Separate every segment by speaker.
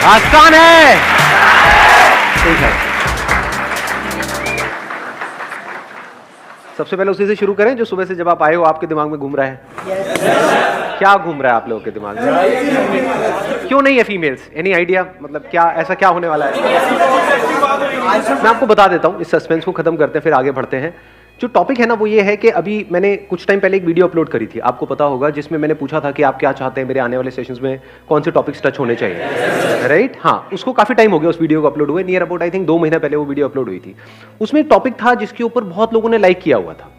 Speaker 1: आसान है। ठीक है, सबसे पहले उसी से शुरू करें जो सुबह से जब आप आए हो आपके दिमाग में घूम रहा है। क्या घूम रहा है आप लोगों के दिमाग में? क्यों नहीं है फीमेल्स? Any idea? मतलब क्या ऐसा क्या होने वाला है? मैं आपको बता देता हूं, इस सस्पेंस को खत्म करते हैं फिर आगे बढ़ते हैं। जो टॉपिक है ना वो ये है कि अभी मैंने कुछ टाइम पहले एक वीडियो अपलोड करी थी, आपको पता होगा, जिसमें मैंने पूछा था कि आप क्या चाहते हैं मेरे आने वाले सेशंस में कौन से टॉपिक्स टच होने चाहिए, राइट? हाँ, उसको काफी टाइम हो गया उस वीडियो को अपलोड हुए, नियर अबाउट आई थिंक 2 महीना पहले वो वीडियो अपलोड हुई थी। उसमें एक टॉपिक था जिसके ऊपर बहुत लोगों ने लाइक किया हुआ था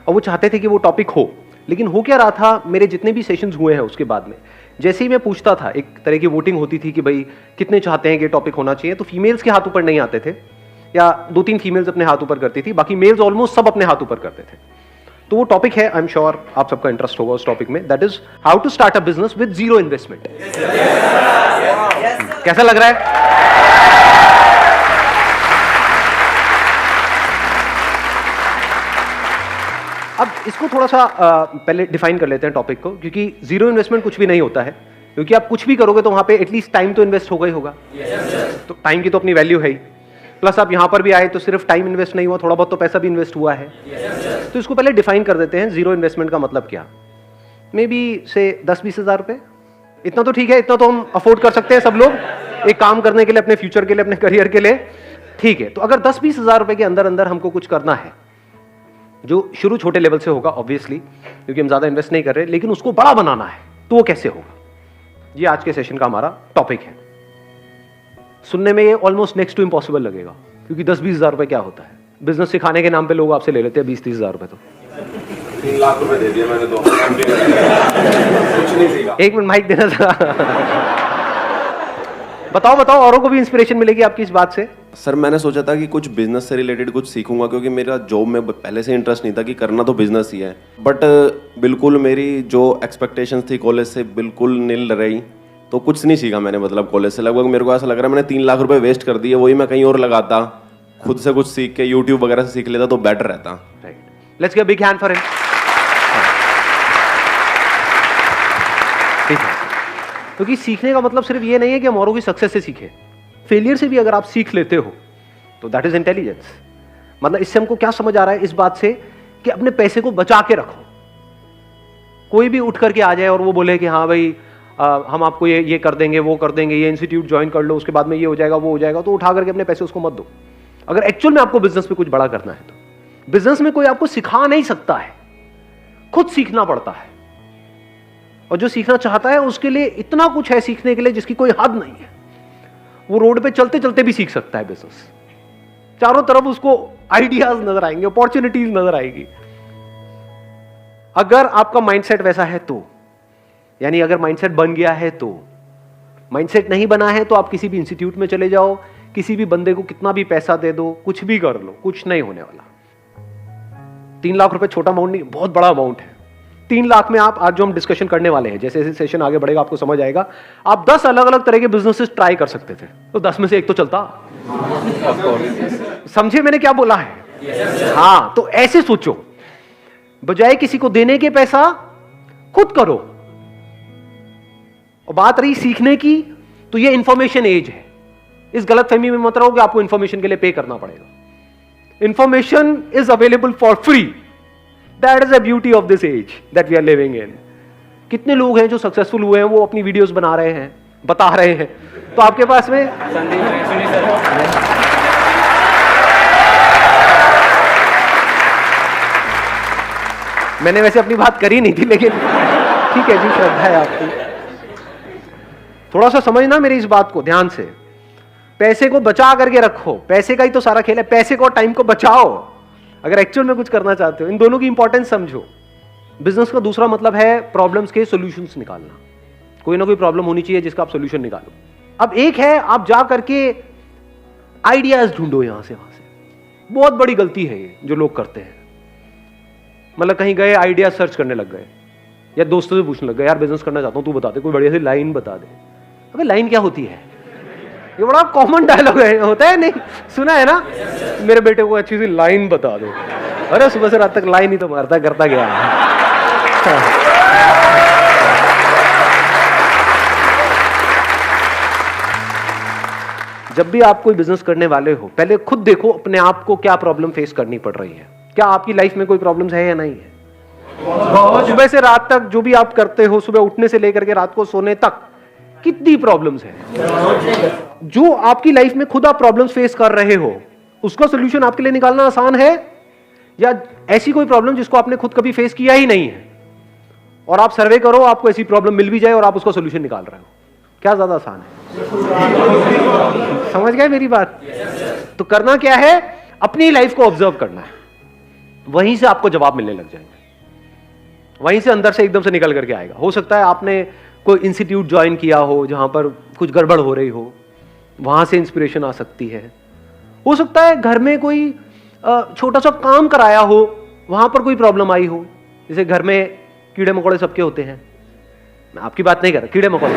Speaker 1: और वो चाहते थे कि वो टॉपिक हो, लेकिन हो क्या रहा था, मेरे जितने भी सेशंस हुए हैं उसके बाद में जैसे ही मैं पूछता था, एक तरह की वोटिंग होती थी कि भाई कितने चाहते हैं कि टॉपिक होना चाहिए, तो फीमेल्स के हाथ ऊपर नहीं आते थे, या 2-3 फीमेल्स अपने हाथ ऊपर करती थी, बाकी मेल्स ऑलमोस्ट सब अपने हाथ ऊपर करते थे। तो वो टॉपिक है, आई एम श्योर आप सबका इंटरेस्ट होगा उस टॉपिक में, that is how to start a business with zero investment. कैसा लग रहा है? अब इसको थोड़ा सा पहले डिफाइन कर लेते हैं टॉपिक को, क्योंकि जीरो इन्वेस्टमेंट कुछ भी नहीं होता है, क्योंकि आप कुछ भी करोगे तो वहां पे एटलीस्ट टाइम तो इन्वेस्ट होगा ही होगा। तो टाइम की तो अपनी वैल्यू है ही, प्लस आप यहां पर भी आए तो सिर्फ टाइम इन्वेस्ट नहीं हुआ, थोड़ा बहुत तो पैसा भी इन्वेस्ट हुआ है। तो इसको पहले डिफाइन कर देते हैं, जीरो इन्वेस्टमेंट का मतलब क्या। मे बी से 10-20 हज़ार रुपए, इतना तो ठीक है, इतना तो हम अफोर्ड कर सकते हैं सब लोग एक काम करने के लिए, अपने फ्यूचर के लिए, अपने करियर के लिए, ठीक है। तो अगर 10-20 हज़ार रुपए के अंदर अंदर हमको कुछ करना है, जो शुरू छोटे लेवल से होगा ऑब्वियसली, क्योंकि हम ज्यादा इन्वेस्ट नहीं कर रहे, लेकिन उसको बड़ा बनाना है, तो वो कैसे होगा, ये आज के सेशन का हमारा टॉपिक है। सुनने में ये ऑलमोस्ट नेक्स्ट टू इम्पॉसिबल लगेगा, क्योंकि 10-20 हज़ार रुपए क्या होता है, बिजनेस सिखाने के नाम पे लोग आपसे ले लेते हैं 20-30 हज़ार रुपए। तो
Speaker 2: 3 लाख रुपए दे दिया मैंने, कुछ नहीं सीखा।
Speaker 1: एक मिनट माइक देना था। बताओ औरों को भी इंस्पिरेशन मिलेगी आपकी इस बात से।
Speaker 2: सर मैंने सोचा था कि कुछ बिजनेस से रिलेटेड कुछ सीखूंगा, क्योंकि मेरा जॉब में पहले से इंटरेस्ट नहीं था, कि करना तो बिजनेस ही है, बट बिल्कुल मेरी जो एक्सपेक्टेशंस थी कॉलेज से बिल्कुल नील रही, तो कुछ नहीं सीखा मैंने। मतलब कॉलेज से लगभग मेरे को ऐसा लग रहा है मैंने 3 लाख रुपए वेस्ट कर दिए, वही मैं कहीं और लगाता, खुद से कुछ सीख के यूट्यूब वगैरह से सीख लेता तो बेटर रहता।
Speaker 1: Right, let's give big hand for him. ठीक है, क्योंकि सीखने का मतलब सिर्फ ये नहीं है कि हम औरों की सक्सेस से सीखें, फेलियर से भी अगर आप सीख लेते हो तो दैट इज इंटेलिजेंस। मतलब इससे हमको क्या समझ आ रहा है, इस बात से कि अपने पैसे को बचा के रखो। कोई भी उठ करके आ जाए और वो बोले कि हाँ भाई हम आपको ये कर देंगे, वो कर देंगे, ये इंस्टीट्यूट ज्वाइन कर लो, उसके बाद में ये हो जाएगा, वो हो जाएगा, तो उठा करके अपने पैसे उसको मत दो। अगर एक्चुअल में आपको बिजनेस में कुछ बड़ा करना है तो बिजनेस में कोई आपको सिखा नहीं सकता है, खुद सीखना पड़ता है। और जो सीखना चाहता है उसके लिए इतना कुछ है सीखने के लिए जिसकी कोई हद नहीं है। वो रोड पे चलते चलते भी सीख सकता है बिजनेस, चारों तरफ उसको आइडियाज नजर आएंगे, अपॉर्चुनिटीज नजर आएगी। अगर आपका माइंडसेट वैसा है तो, यानी अगर माइंडसेट बन गया है तो, माइंडसेट नहीं बना है तो आप किसी भी इंस्टीट्यूट में चले जाओ, किसी भी बंदे को कितना भी पैसा दे दो, कुछ भी कर लो, कुछ नहीं होने वाला। 3 लाख रुपए छोटा अमाउंट नहीं, बहुत बड़ा अमाउंट है। 3 लाख में आप, आज जो हम डिस्कशन करने वाले हैं, जैसे जैसे सेशन आगे बढ़ेगा आपको समझ आएगा, आप 10 अलग अलग तरह के बिजनेसेस ट्राई कर सकते थे, तो 10 में से एक तो चलता। समझे मैंने क्या बोला है? हाँ, तो ऐसे सोचो, बजाय किसी को देने के पैसा खुद करो। और बात रही सीखने की, तो ये इंफॉर्मेशन एज है, इस गलतफहमी में मत रहो कि आपको इंफॉर्मेशन के लिए पे करना पड़ेगा। Information is available for free, that is the beauty of this age that we are living in. कितने लोग हैं जो सक्सेसफुल हुए हैं, वो अपनी वीडियोस बना रहे हैं, बता रहे हैं, तो आपके पास में मैंने वैसे अपनी बात करी नहीं थी, लेकिन ठीक है जी, श्रद्धा है आपकी। थोड़ा सा समझना मेरी इस बात को ध्यान से। पैसे को बचा करके रखो, पैसे का ही तो सारा खेल है, पैसे को और टाइम को बचाओ अगर एक्चुअल में कुछ करना चाहते हो। इन दोनों की इंपॉर्टेंस समझो। बिजनेस का दूसरा मतलब है प्रॉब्लम्स के सॉल्यूशंस निकालना। कोई ना कोई प्रॉब्लम होनी चाहिए जिसका आप सॉल्यूशन निकालो। अब एक है आप जा करके आइडियाज ढूंढो यहां से वहां से। बहुत बड़ी गलती है ये जो लोग करते हैं। मतलब कहीं गए, आइडिया सर्च करने लग गए, या दोस्तों से पूछने लग गए, यार बिजनेस करना चाहता हूं, तू बता दे, कोई बढ़िया सी लाइन बता दे। अबे लाइन क्या होती है? ये बड़ा कॉमन डायलॉग है, होता है नहीं? सुना है ना? मेरे बेटे को अच्छी सी लाइन बता दो। अरे सुबह से रात तक लाइन ही तो मारता करता गया। जब भी आप कोई बिजनेस करने वाले हो, पहले खुद देखो अपने आप को क्या प्रॉब्लम फेस करनी पड़ रही है। क्या आपकी लाइफ में कोई प्रॉब्लम्स है या नहीं है? सुबह से रात तक जो भी आप करते हो, सुबह उठने से लेकर के रात को सोने तक, कितनी प्रॉब्लम्स है? जो आपकी लाइफ में खुद आप प्रॉब्लम्स फेस कर रहे हो, उसका सोल्यूशन आपके लिए निकालना आसान है, या ऐसी कोई प्रॉब्लम जिसको आपने खुद कभी फेस किया ही नहीं है और आप सर्वे करो, आपको ऐसी प्रॉब्लम मिल भी जाए और आप उसका सोल्यूशन निकाल रहे हो? क्या ज्यादा आसान है? समझ गए मेरी बात? तो करना क्या है, अपनी लाइफ को ऑब्जर्व करना है, वहीं से आपको जवाब मिलने लग जाएंगे, वहीं से अंदर से एकदम से निकल करके आएगा। हो सकता है आपने कोई इंस्टीट्यूट ज्वाइन किया हो जहां पर कुछ गड़बड़ हो रही हो, वहां से इंस्पिरेशन आ सकती है। हो सकता है घर में कोई छोटा सा काम कराया हो, वहां पर कोई प्रॉब्लम आई हो, जैसे घर में कीड़े मकोड़े सबके होते हैं, मैं आपकी बात नहीं कर रहा, कीड़े मकोड़े।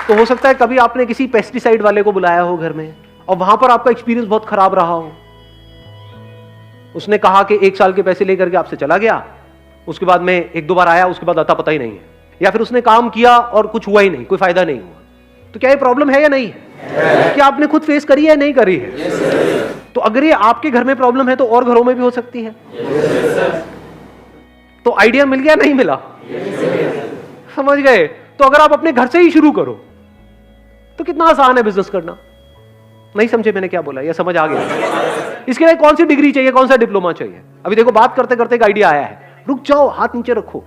Speaker 1: तो हो सकता है कभी आपने किसी पेस्टिसाइड वाले को बुलाया हो घर में और वहां पर आपका एक्सपीरियंस बहुत खराब रहा हो। उसने कहा कि 1 साल के पैसे लेकर के आपसे चला गया, उसके बाद में 1-2 बार आया, उसके बाद आता पता ही नहीं है, या फिर उसने काम किया और कुछ हुआ ही नहीं, कोई फायदा नहीं हुआ। तो क्या ये प्रॉब्लम है या नहीं है? क्या आपने खुद फेस करी है या नहीं करी है? तो अगर ये आपके घर में प्रॉब्लम है तो और घरों में भी हो सकती है। तो आइडिया मिल गया नहीं मिला? समझ गए? तो अगर आप अपने घर से ही शुरू करो तो कितना आसान है बिजनेस करना। नहीं समझे मैंने क्या बोला, या समझ आ गया? इसके लिए कौन सी डिग्री चाहिए, कौन सा डिप्लोमा चाहिए? अभी देखो बात करते करते एक आइडिया आया है, रुक जाओ, हाथ नीचे रखो,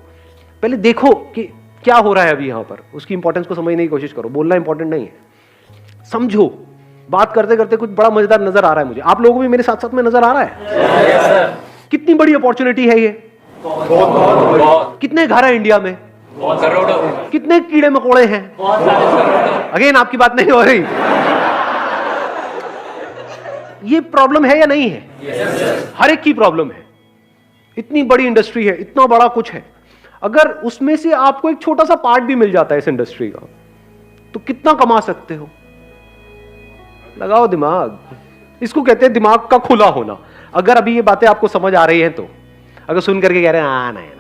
Speaker 1: पहले देखो कि क्या हो रहा है अभी यहां पर, उसकी इंपॉर्टेंस को समझने की कोशिश करो। बोलना इंपॉर्टेंट नहीं है, समझो। बात करते करते कुछ बड़ा मजेदार नजर आ रहा है मुझे, आप लोगों को भी मेरे साथ साथ में नजर आ रहा है? कितनी बड़ी अपॉर्चुनिटी है ये, कितने घर है इंडिया में, कितने कीड़े मकोड़े हैं, अगेन आपकी बात नहीं हो रही। ये प्रॉब्लम है या नहीं है? हर एक की प्रॉब्लम है। इतनी बड़ी इंडस्ट्री है, इतना बड़ा कुछ है, अगर उसमें से आपको एक छोटा सा पार्ट भी मिल जाता है इस इंडस्ट्री का, तो कितना कमा सकते हो? लगाओ दिमाग, इसको कहते हैं दिमाग का खुला होना। अगर अभी ये बातें आपको समझ आ रही हैं तो, अगर सुन करके कह रहे हैं हाँ नहीं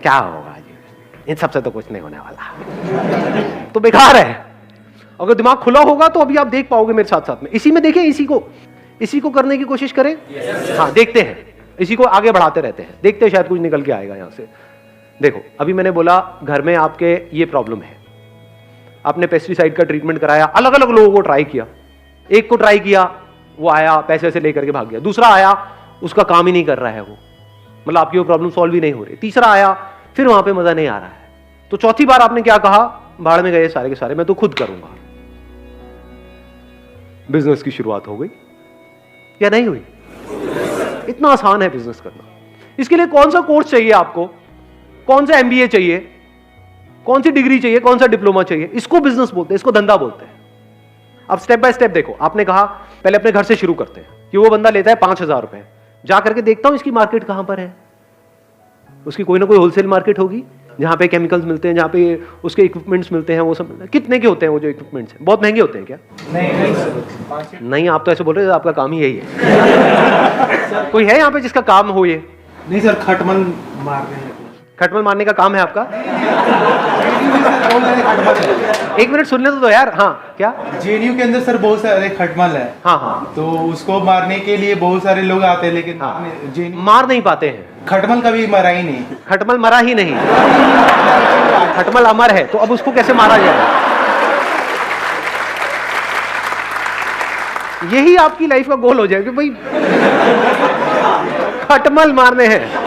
Speaker 1: क्या होगा जी, इन सबसे तो कुछ नहीं होने वाला, तो बेकार है। अगर दिमाग खुला होगा तो अभी आप देख पाओगे मेरे साथ साथ में। इसी में देखें, इसी को करने की कोशिश करें। हाँ देखते हैं, इसी को आगे बढ़ाते रहते हैं, देखते हैं शायद कुछ निकल के आएगा यहां से। देखो अभी मैंने बोला घर में आपके ये प्रॉब्लम है, आपने पेस्टिसाइड का ट्रीटमेंट कराया, अलग अलग लोगों को ट्राई किया, एक को ट्राई किया, वो आया पैसे वैसे लेकर के भाग गया, दूसरा आया उसका काम ही नहीं कर रहा है वो, मतलब आपकी वो प्रॉब्लम सॉल्व ही नहीं हो रही, तीसरा आया फिर वहां पे मजा नहीं आ रहा है, तो चौथी बार आपने क्या कहा, भाड़ में गए सारे के सारे, मैं तो खुद करूंगा। बिजनेस की शुरुआत हो गई या नहीं हुई? इतना आसान है बिजनेस करना। इसके लिए कौन सा कोर्स चाहिए आपको, कौन सा एमबीए चाहिए, कौन सी डिग्री चाहिए, कौन सा डिप्लोमा चाहिए? इसको बिजनेस बोलते हैं, इसको धंधा बोलते हैं। अब स्टेप बाय स्टेप देखो, आपने कहा पहले अपने घर से शुरू करते हैं कि वो बंदा लेता है 5,000 रुपए, जा करके देखता हूं इसकी मार्केट कहां पर है। उसकी कोई ना कोई होलसेल मार्केट होगी जहां पे केमिकल्स मिलते हैं, जहां पे उसके इक्विपमेंट्स मिलते हैं, वो सब मिलते हैं। कितने के होते हैं वो जो इक्विपमेंट्स हैं? बहुत महंगे होते हैं क्या? नहीं, आप तो ऐसे बोल रहे हो, आपका काम ही यही है। कोई है यहाँ पे जिसका काम हो ये?
Speaker 3: नहीं सर, खटमल मारने हैं।
Speaker 1: खटमल मारने का काम है आपका? एक मिनट सुनने तो दो यार। हाँ क्या?
Speaker 3: जेएनयू के अंदर सर बहुत सारे खटमल है।
Speaker 1: हाँ हाँ,
Speaker 3: तो उसको मारने के लिए बहुत सारे लोग आते हैं, लेकिन
Speaker 1: हाँ,
Speaker 3: जेएनयू
Speaker 1: मार नहीं पाते हैं।
Speaker 3: खटमल कभी मरा ही नहीं।
Speaker 1: खटमल मरा ही नहीं, खटमल अमर है, तो अब उसको कैसे मारा जाए? यही आपकी लाइफ का गोल हो जाए कि भाई खटमल मारने हैं।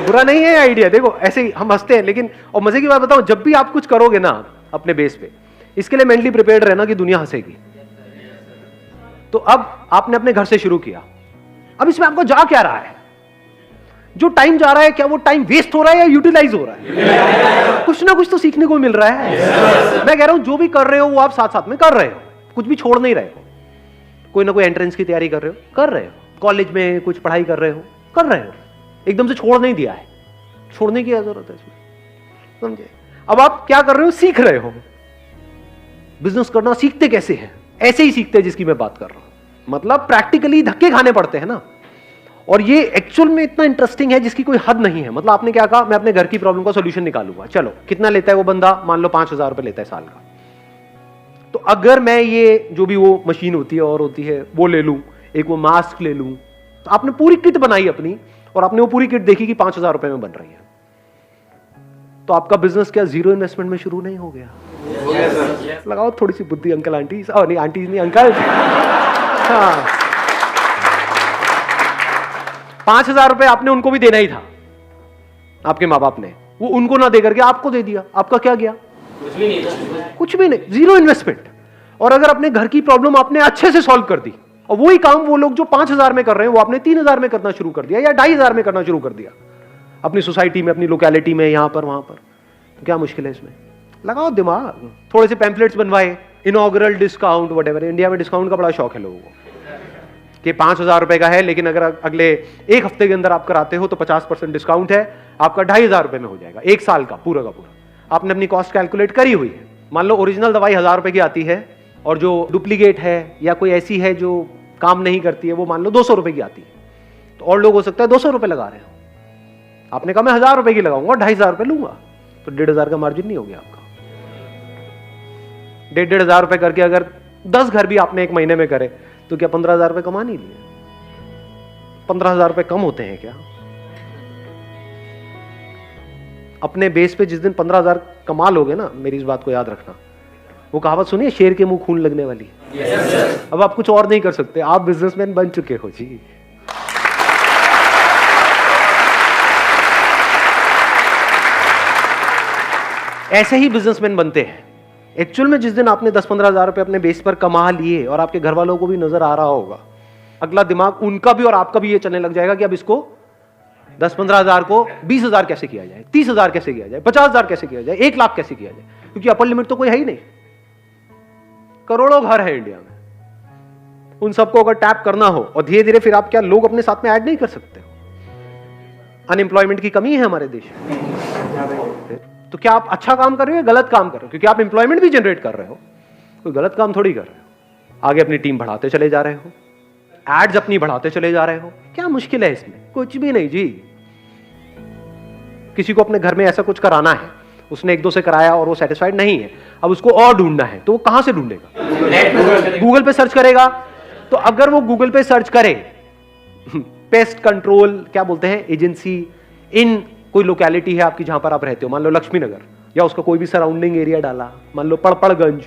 Speaker 1: बुरा नहीं है आइडिया, देखो ऐसे ही हम हंसते हैं, लेकिन और मजे की बात बताऊं, जब भी आप कुछ करोगे ना अपने बेस पे, इसके लिए मेंटली प्रिपेयर्ड रहना कि दुनिया हंसेगी। तो अब आपने अपने घर से शुरू किया, अब इसमें आपको जा क्या रहा है? जो टाइम जा रहा है, क्या वो टाइम वेस्ट हो रहा है या यूटिलाइज हो रहा है? कुछ ना कुछ तो सीखने को मिल रहा है। मैं कह रहा हूं जो भी कर रहे हो वो आप साथ साथ में कर रहे हो, कुछ भी छोड़ नहीं रहे हो। कोई ना कोई एंट्रेंस की तैयारी कर रहे हो, कर रहे हो, कॉलेज में कुछ पढ़ाई कर रहे हो, कर रहे हो, एकदम से छोड़ नहीं दिया है, छोड़ने की जरूरत है, समझे? अब आप क्या कर रहे हो? सीख रहे हो। बिजनेस करना सीखते कैसे हैं? ऐसे ही सीखते हैं जिसकी मैं बात कर रहा हूं, मतलब प्रैक्टिकली धक्के खाने पड़ते हैं ना, और ये एक्चुअल में इतना इंटरेस्टिंग है जिसकी कोई हद नहीं है। मतलब आपने क्या कहा, मैं अपने घर की प्रॉब्लम का सॉल्यूशन निकालूंगा। चलो, कितना लेता है वो बंदा? मान लो 5,000 रुपए लेता है साल का। तो अगर मैं ये जो भी वो मशीन होती है और होती है वो ले लूं, एक वो मास्क ले लूं, तो आपने पूरी किट बनाई अपनी और आपने वो पूरी किट देखी कि 5,000 रुपए में बन रही है, तो आपका बिजनेस क्या जीरो इन्वेस्टमेंट में शुरू नहीं हो गया?
Speaker 3: हो गया सर।
Speaker 1: लगाओ थोड़ी सी बुद्धि अंकल आंटी, नहीं आंटी नहीं अंकल। हाँ, 5,000 रुपए आपने उनको भी देना ही था, आपके माँ बाप ने, वो उनको ना दे करके आपको दे दिया। आपका क्या गया? कुछ भी नहीं था, कुछ भी नहीं, जीरो इन्वेस्टमेंट। और अगर अपने घर की प्रॉब्लम आपने अच्छे से सॉल्व कर दी और वही काम वो लोग जो 5,000 में कर रहे हैं वो आपने 3,000 में करना शुरू कर दिया या 2,500 में करना शुरू कर दिया, अपनी सोसाइटी में, अपनी लोकेलिटी में, यहां पर वहां पर, तो क्या मुश्किल है इसमें? लगाओ दिमाग। थोड़े से पैम्पलेट्स बनवाए, इनॉग्रल डिस्काउंट वटेवर। इंडिया में डिस्काउंट का बड़ा शौक है लोगों को कि 5,000 रुपए का है, लेकिन अगर अगले एक हफ्ते के अंदर आप कराते हो तो 50% डिस्काउंट है, आपका 2,500 रुपए में हो जाएगा, एक साल का पूरा का पूरा। आपने अपनी कॉस्ट कैलकुलेट करी हुई है। मान लो ओरिजिनल दवाई 1,000 रुपए की आती है और जो डुप्लीकेट है या कोई ऐसी है जो काम नहीं करती है वो मान लो 200 रुपए की आती है, तो और लोग हो सकता है 200 रुपए लगा रहे हो। आपने कहा मैं 1,000 रुपए की लगाऊंगा, 2,500 रुपए लूंगा, तो 1,500 का मार्जिन नहीं हो गया आपका। 1,500 रुपए करके अगर 10 घर भी आपने एक महीने में करे तो क्या 15,000 रुपए कमा नहीं लिए? 15,000 रुपए कम होते हैं क्या? अपने बेस पे जिस दिन 15,000 कमा लोगे ना, मेरी इस बात को याद रखना, वो कहावत सुनिए, शेर के मुंह खून लगने वाली। अब आप कुछ और नहीं कर सकते, आप बिजनेसमैन बन चुके हो जी। ऐसे ही बिजनेसमैन बनते हैं। एक्चुअल में जिस दिन आपने 10-15,000 रुपए अपने बेस पर कमा लिए और आपके घर वालों को भी नजर आ रहा होगा, अगला दिमाग उनका भी और आपका भी ये चलने लग जाएगा कि अब इसको 10-15,000 को 20,000 कैसे किया जाए, 30,000 कैसे किया जाए, 50,000 कैसे किया जाए, 1,00,000 कैसे किया जाए, क्योंकि अपर लिमिट तो कोई है ही नहीं। करोड़ों घर है इंडिया में, उन सबको अगर टैप करना हो और धीरे धीरे फिर आप क्या लोग अपने साथ में ऐड नहीं कर सकते हो? अनएम्प्लॉयमेंट की कमी है हमारे देश में, तो क्या आप अच्छा काम कर रहे हो या गलत काम कर रहे हो? क्योंकि आप एम्प्लॉयमेंट भी जनरेट कर रहे हो, कोई गलत काम थोड़ी कर रहे हो। आगे अपनी टीम बढ़ाते चले जा रहे हो, एड्स अपनी बढ़ाते चले जा रहे हो, क्या मुश्किल है इसमें? कुछ भी नहीं जी। किसी को अपने घर में ऐसा कुछ कराना है, उसने 1-2 से कराया और वो सेटिस्फाइड नहीं है, अब उसको और ढूंढना है, तो वो कहां से ढूंढेगा? गूगल पे सर्च करेगा। तो अगर वो गूगल पे सर्च करे पेस्ट कंट्रोल क्या बोलते हैं एजेंसी इन कोई लोकेलिटी है आपकी जहां पर आप रहते हो, मान लो लक्ष्मी नगर, या उसका कोई भी सराउंडिंग एरिया डाला, मान लो पड़पड़गंज,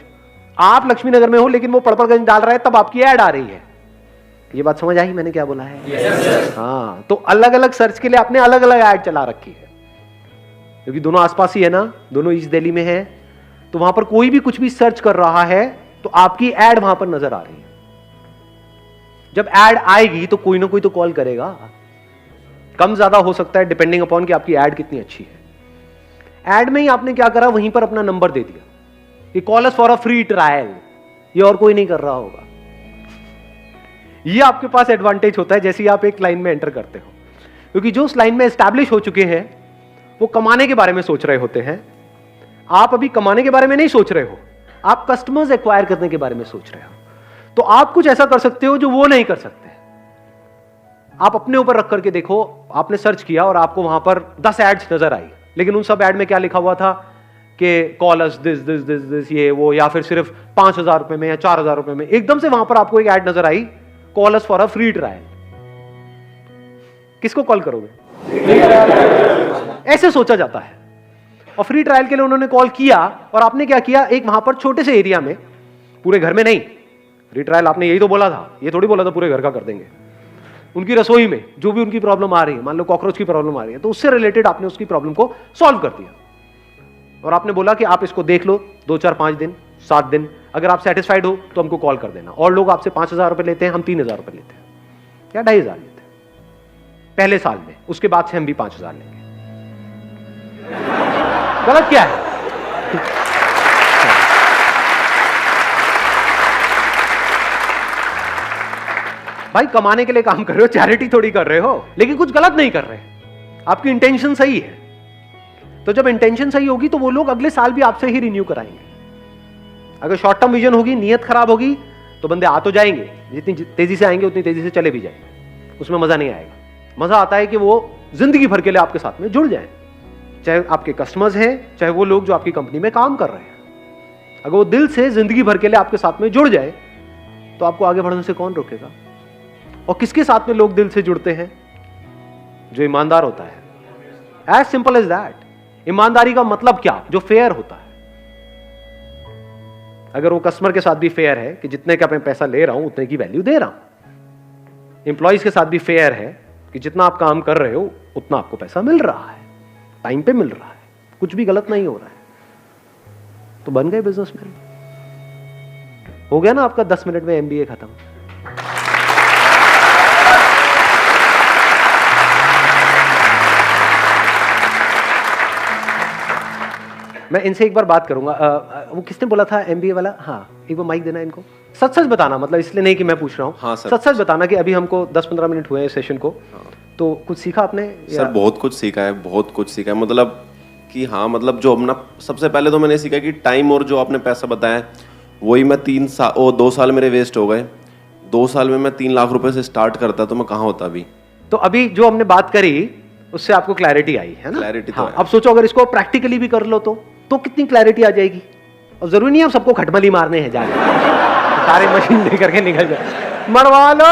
Speaker 1: आप लक्ष्मी नगर में हो लेकिन वो पड़पड़गंज डाल रहा है, तब आपकी ऐड आ रही है। ये बात समझ आई मैंने क्या बोला है? हाँ, तो अलग अलग सर्च के लिए आपने अलग अलग ऐड चला रखी है, क्योंकि दोनों आसपास ही है ना, दोनों ईस्ट दिल्ली में है, तो वहां पर कोई भी कुछ भी सर्च कर रहा है तो आपकी ऐड वहां पर नजर आ रही है। जब ऐड आएगी तो कोई ना कोई तो कॉल करेगा, कम ज्यादा हो सकता है डिपेंडिंग अपॉन कि आपकी ऐड कितनी अच्छी है। ऐड में ही आपने क्या करा, वहीं पर अपना नंबर दे दिया कि call us for a free trial, ये और कोई नहीं कर रहा होगा। ये आपके पास एडवांटेज होता है जैसे ही आप एक लाइन में एंटर करते हो, क्योंकि जो उस लाइन में एस्टैब्लिश हो चुके हैं वो कमाने के बारे में सोच रहे होते हैं। आप अभी कमाने के बारे में नहीं सोच रहे हो, आप कस्टमर्स एक्वायर करने के बारे में सोच रहे हो। तो आप कुछ ऐसा कर सकते हो जो वो नहीं कर सकते। आप अपने ऊपर रख करके देखो, आपने सर्च किया और आपको वहां पर 10 एड्स नजर आई, लेकिन उन सब एड में क्या लिखा हुआ था कि call us this this this this ये वो, या फिर सिर्फ 5,000 रुपए में या 4,000 रुपए में। एकदम से वहां पर आपको एक ऐड नजर आई, call us for a free trial. किसको कॉल करोगे? ऐसे सोचा जाता है। और फ्री ट्रायल के लिए उन्होंने कॉल किया और आपने क्या किया, एक वहां पर छोटे से एरिया में, पूरे घर में नहीं, फ्री ट्रायल आपने यही तो बोला था, ये थोड़ी बोला था पूरे घर का कर देंगे। उनकी रसोई में जो भी उनकी प्रॉब्लम आ रही है, मान लो कॉकरोच की प्रॉब्लम आ रही है, तो उससे रिलेटेड आपने उसकी प्रॉब्लम को सॉल्व कर दिया और आपने बोला कि आप इसको देख लो 2, 4, 5 दिन, 7 दिन, अगर आप सेटिस्फाइड हो तो हमको कॉल कर देना। और लोग आपसे 5,000 रुपए लेते हैं, हम 3,000 रुपए लेते हैं या 2,500 लेते हैं पहले साल में, उसके बाद से हम भी 5,000 लेंगे। गलत क्या है? भाई कमाने के लिए काम कर रहे हो, चैरिटी थोड़ी कर रहे हो, लेकिन कुछ गलत नहीं कर रहे, आपकी इंटेंशन सही है। तो जब इंटेंशन सही होगी तो वो लोग अगले साल भी आपसे ही रिन्यू कराएंगे। अगर शॉर्ट टर्म विजन होगी, नियत खराब होगी, तो बंदे आ तो जाएंगे, जितनी तेजी से आएंगे उतनी तेजी से चले भी जाएंगे, उसमें मजा नहीं आएगा। मजा आता है कि वो जिंदगी भर के लिए आपके साथ में जुड़ जाए, चाहे आपके कस्टमर्स हैं, चाहे वो लोग जो आपकी कंपनी में काम कर रहे हैं। अगर वो दिल से जिंदगी भर के लिए आपके साथ में जुड़ जाए तो आपको आगे बढ़ने से कौन रोकेगा? और किसके साथ में लोग दिल से जुड़ते हैं? जो ईमानदार होता है। As simple as that. ईमानदारी का मतलब क्या? जो फेयर होता है। अगर वो कस्टमर के साथ भी फेयर है कि जितने का मैं पैसा ले रहा हूं उतने की वैल्यू दे रहा हूं, एम्प्लॉइज के साथ भी फेयर है कि जितना आप काम कर रहे हो उतना आपको पैसा मिल रहा है, टाइम पे मिल रहा है, कुछ भी गलत नहीं हो रहा है, तो बन गए बिजनेसमैन। हो गया ना आपका 10 मिनट में एमबीए खत्म। मैं इनसे एक बार बात करूंगा। वो किसने बोला था एमबीए वाला? हाँ, एक बार माइक देना इनको। सच सच बताना, मतलब इसलिए नहीं कि मैं पूछ रहा हूँ।
Speaker 2: हाँ सर,
Speaker 1: सच सच बताना कि अभी हमको 10-15 मिनट हुए हैं सेशन को। हाँ। तो कुछ सीखा आपने?
Speaker 2: सर बहुत कुछ सीखा है, बहुत कुछ सीखा है। मतलब कि हाँ, मतलब जो अपना सबसे पहले तो मैंने सीखा कि टाइम और जो आपने पैसा बताया वही मैं 2 साल मेरे वेस्ट हो गए। 2 साल में मैं 3 लाख रुपए से स्टार्ट करता तो मैं कहाँ होता अभी।
Speaker 1: तो अभी जो हमने बात करी उससे आपको क्लैरिटी आई है ना?
Speaker 2: क्लैरिटी
Speaker 1: हाँ,
Speaker 2: तो है।
Speaker 1: अब सोचो अगर इसको प्रैक्टिकली भी कर लो तो कितनी क्लैरिटी आ जाएगी। और जरूरी नहीं है सबको खटमली मारने हैं जाके सारे मशीन लेकर के निकल जाए, मरवा लो।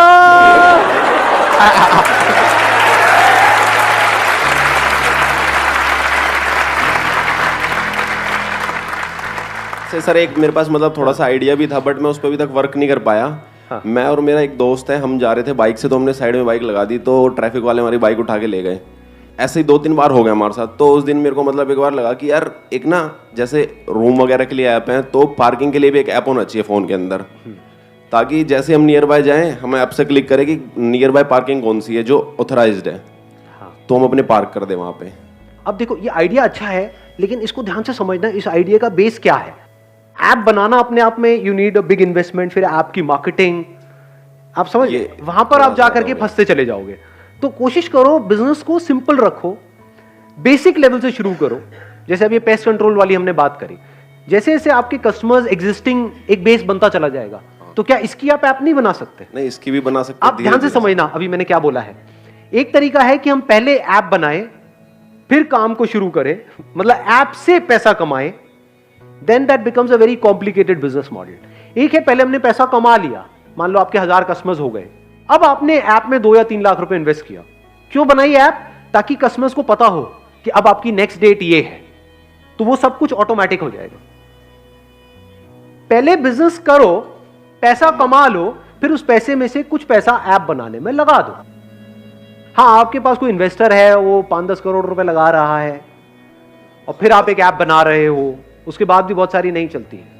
Speaker 2: सर एक मेरे पास मतलब थोड़ा सा आइडिया भी था, बट मैं उस पर अभी तक वर्क नहीं कर पाया।
Speaker 1: हाँ।
Speaker 2: मैं और मेरा एक दोस्त है, हम जा रहे थे बाइक से, तो हमने साइड में बाइक लगा दी, तो ट्रैफिक वाले हमारी बाइक उठा के ले गए। ऐसे ही 2-3 बार हो गया हमारे साथ। तो उस दिन मेरे को मतलब एक बार लगा कि यार एक ना जैसे रूम वगैरह के लिए ऐप है, तो पार्किंग के लिए भी एक ऐप होना चाहिए फ़ोन के अंदर, ताकि जैसे हम नियर बाय जाएं हम ऐप से क्लिक करें कि नियर बाय पार्किंग कौन सी है जो ऑथराइज्ड है।
Speaker 1: हाँ।
Speaker 2: तो हम अपने पार्क कर दें वहाँ पे।
Speaker 1: अब देखो ये आइडिया अच्छा है, लेकिन इसको ध्यान से समझना, इस आइडिया का बेस क्या है। ऐप बनाना अपने आप में you need a big investment, फिर ऐप की मार्केटिंग, आप समझ, वहां पर आप जाकर के फंसते चले जाओगे। तो कोशिश करो बिजनेस को सिंपल रखो, बेसिक लेवल से शुरू करो। जैसे अभी पेस्ट कंट्रोल वाली हमने बात करी, जैसे जैसे आपके कस्टमर्स एग्जिस्टिंग एक बेस बनता चला जाएगा, तो क्या इसकी आप ऐप नहीं बना सकते?
Speaker 2: नहीं, इसकी भी बना सकते।
Speaker 1: आप ध्यान से समझना अभी मैंने क्या बोला है। एक तरीका है कि हम पहले ऐप बनाएं, फिर काम को शुरू करें, मतलब ऐप से पैसा कमाएं, then that becomes a very complicated business model. एक है पहले हमने पैसा कमा लिया, मान लो आपके 1000 कस्टमर्स हो गए, अब आपने ऐप में 2 या 3 लाख रुपए इन्वेस्ट किया। क्यों बनाई ऐप? ताकि कस्टमर्स को पता हो कि अब आपकी नेक्स्ट डेट ये है, तो वो सब कुछ ऑटोमेटिक हो जाएगा। पहले बिजनेस करो, पैसा कमा लो, फिर उस पैसे में से कुछ पैसा ऐप बनाने में लगा दो। हाँ, आपके पास कोई इन्वेस्टर है, वो 5-10 करोड़ रुपए लगा रहा है, और फिर आप एक ऐप बना रहे हो, उसके बाद भी बहुत सारी नहीं चलती है।